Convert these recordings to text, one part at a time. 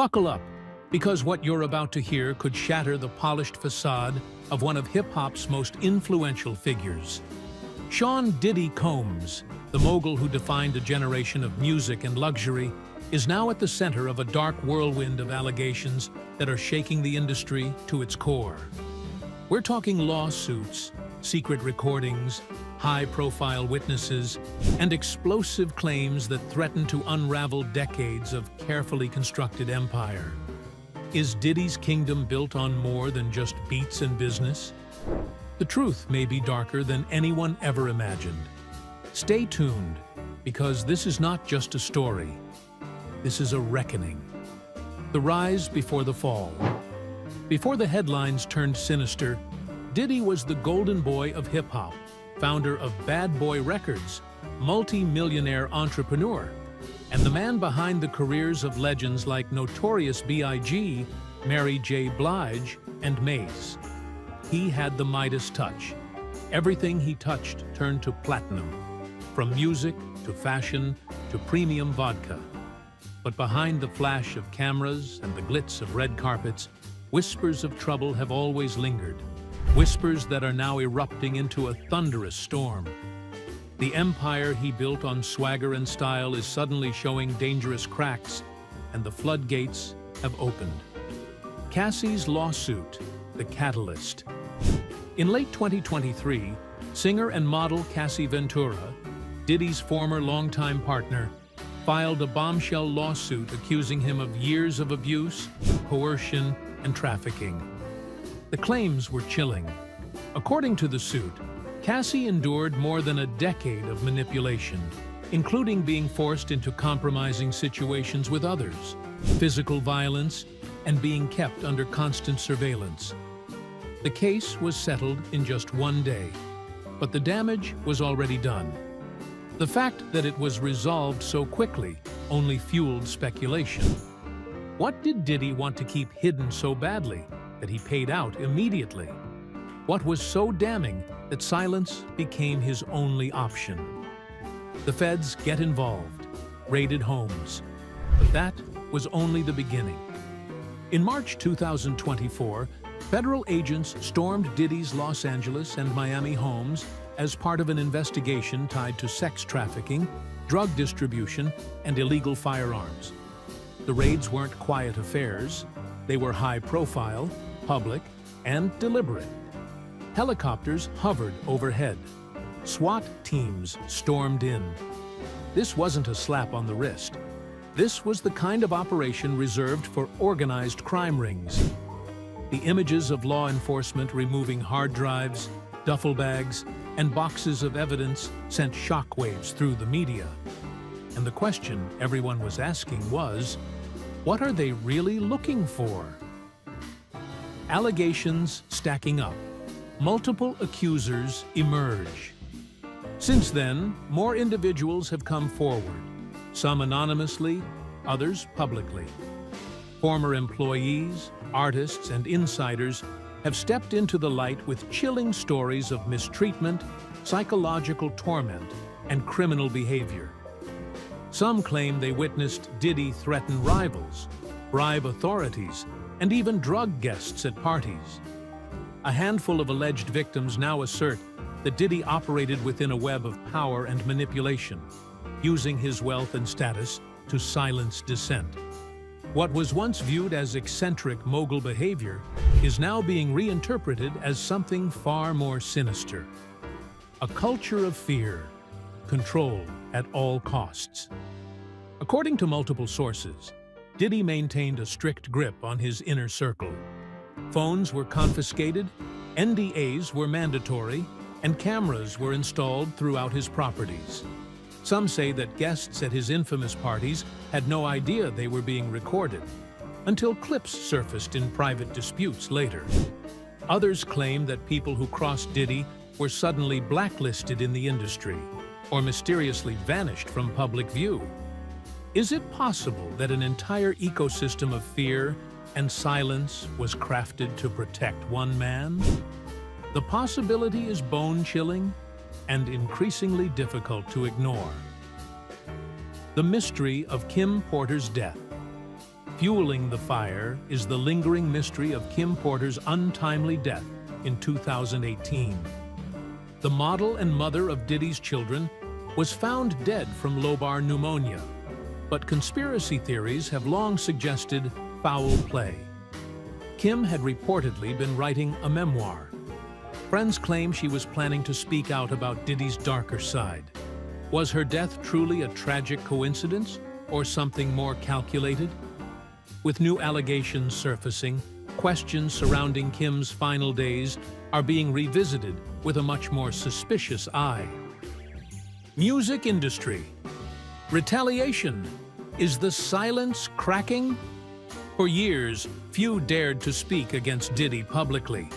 Buckle up, because what you're about to hear could shatter the polished facade of one of hip-hop's most influential figures. Sean "Diddy" Combs, the mogul who defined a generation of music and luxury, is now at the center of a dark whirlwind of allegations that are shaking the industry to its core. We're talking lawsuits, secret recordings, high-profile witnesses, and explosive claims that threaten to unravel decades of carefully constructed empire. Is Diddy's kingdom built on more than just beats and business? The truth may be darker than anyone ever imagined. Stay tuned, because this is not just a story. This is a reckoning. The rise before the fall. Before the headlines turned sinister, Diddy was the golden boy of hip-hop, founder of Bad Boy Records, multi-millionaire entrepreneur, and the man behind the careers of legends like Notorious B.I.G., Mary J. Blige, and Mace. He had the Midas touch. Everything he touched turned to platinum, from music to fashion to premium vodka. But behind the flash of cameras and the glitz of red carpets, whispers of trouble have always lingered. Whispers that are now erupting into a thunderous storm. The empire he built on swagger and style is suddenly showing dangerous cracks, and the floodgates have opened. Cassie's lawsuit, the catalyst. In late 2023, singer and model Cassie Ventura, Diddy's former longtime partner, filed a bombshell lawsuit accusing him of years of abuse, coercion, and trafficking. The claims were chilling. According to the suit, Cassie endured more than a decade of manipulation, including being forced into compromising situations with others, physical violence, and being kept under constant surveillance. The case was settled in just one day, but the damage was already done. The fact that it was resolved so quickly only fueled speculation. What did Diddy want to keep hidden so badly that he paid out immediately? What was so damning that silence became his only option? The feds get involved, raided homes, but that was only the beginning. In March 2024, federal agents stormed Diddy's Los Angeles and Miami homes as part of an investigation tied to sex trafficking, drug distribution, and illegal firearms. The raids weren't quiet affairs. They were high-profile, public, and deliberate. Helicopters hovered overhead. SWAT teams stormed in. This wasn't a slap on the wrist. This was the kind of operation reserved for organized crime rings. The images of law enforcement removing hard drives, duffel bags, and boxes of evidence sent shockwaves through the media. And the question everyone was asking was, what are they really looking for? Allegations stacking up. Multiple accusers emerge. Since then, more individuals have come forward, some anonymously, others publicly. Former employees, artists, and insiders have stepped into the light with chilling stories of mistreatment, psychological torment, and criminal behavior. Some claim they witnessed Diddy threaten rivals, bribe authorities, and even drug guests at parties. A handful of alleged victims now assert that Diddy operated within a web of power and manipulation, using his wealth and status to silence dissent. What was once viewed as eccentric mogul behavior is now being reinterpreted as something far more sinister. A culture of fear, control at all costs. According to multiple sources, Diddy maintained a strict grip on his inner circle. Phones were confiscated, NDAs were mandatory, and cameras were installed throughout his properties. Some say that guests at his infamous parties had no idea they were being recorded, until clips surfaced in private disputes later. Others claim that people who crossed Diddy were suddenly blacklisted in the industry, or mysteriously vanished from public view. Is it possible that an entire ecosystem of fear and silence was crafted to protect one man? The possibility is bone-chilling and increasingly difficult to ignore. The mystery of Kim Porter's death. Fueling the fire is the lingering mystery of Kim Porter's untimely death in 2018. The model and mother of Diddy's children was found dead from lobar pneumonia, but conspiracy theories have long suggested foul play. Kim had reportedly been writing a memoir. Friends claim she was planning to speak out about Diddy's darker side. Was her death truly a tragic coincidence or something more calculated? With new allegations surfacing, questions surrounding Kim's final days are being revisited with a much more suspicious eye. Music industry. Retaliation. Is the silence cracking? For years, few dared to speak against Diddy publicly.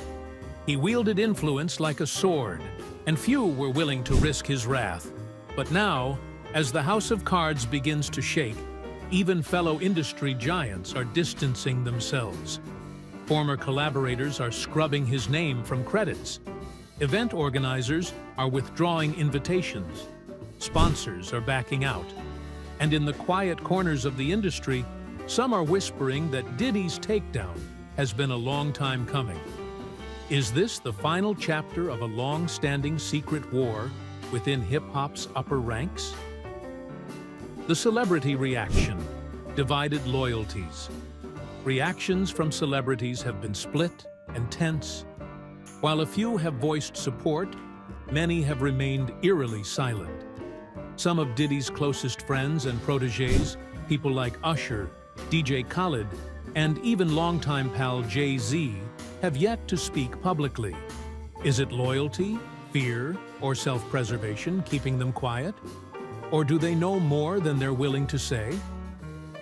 He wielded influence like a sword, and few were willing to risk his wrath. But now, as the house of cards begins to shake, even fellow industry giants are distancing themselves. Former collaborators are scrubbing his name from credits. Event organizers are withdrawing invitations. Sponsors are backing out. And in the quiet corners of the industry, some are whispering that Diddy's takedown has been a long time coming. Is this the final chapter of a long-standing secret war within hip-hop's upper ranks? The celebrity reaction. Divided loyalties. Reactions from celebrities have been split and tense. While a few have voiced support, many have remained eerily silent. Some of Diddy's closest friends and protégés, people like Usher, DJ Khaled, and even longtime pal Jay-Z, have yet to speak publicly. Is it loyalty, fear, or self-preservation keeping them quiet? Or do they know more than they're willing to say?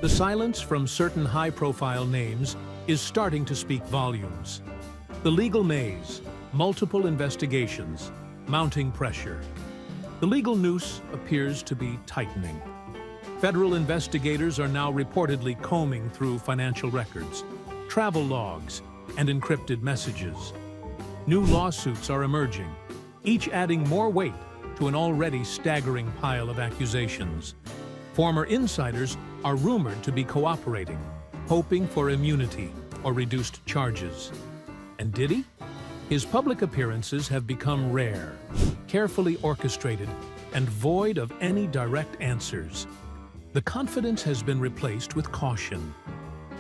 The silence from certain high-profile names is starting to speak volumes. The legal maze, multiple investigations, mounting pressure. The legal noose appears to be tightening. Federal investigators are now reportedly combing through financial records, travel logs, and encrypted messages. New lawsuits are emerging, each adding more weight to an already staggering pile of accusations. Former insiders are rumored to be cooperating, hoping for immunity or reduced charges. And Diddy? His public appearances have become rare, carefully orchestrated, and void of any direct answers. The confidence has been replaced with caution.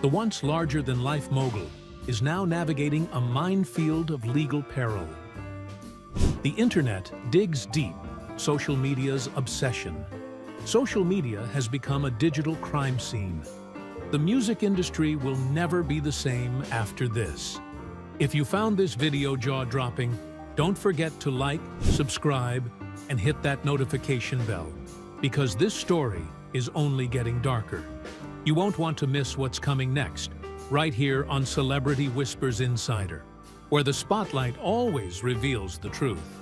The once larger-than-life mogul is now navigating a minefield of legal peril. The internet digs deep, social media's obsession. Social media has become a digital crime scene. The music industry will never be the same after this. If you found this video jaw-dropping, don't forget to like, subscribe, and hit that notification bell, because this story is only getting darker. You won't want to miss what's coming next, right here on Celebrity Whispers Insider, where the spotlight always reveals the truth.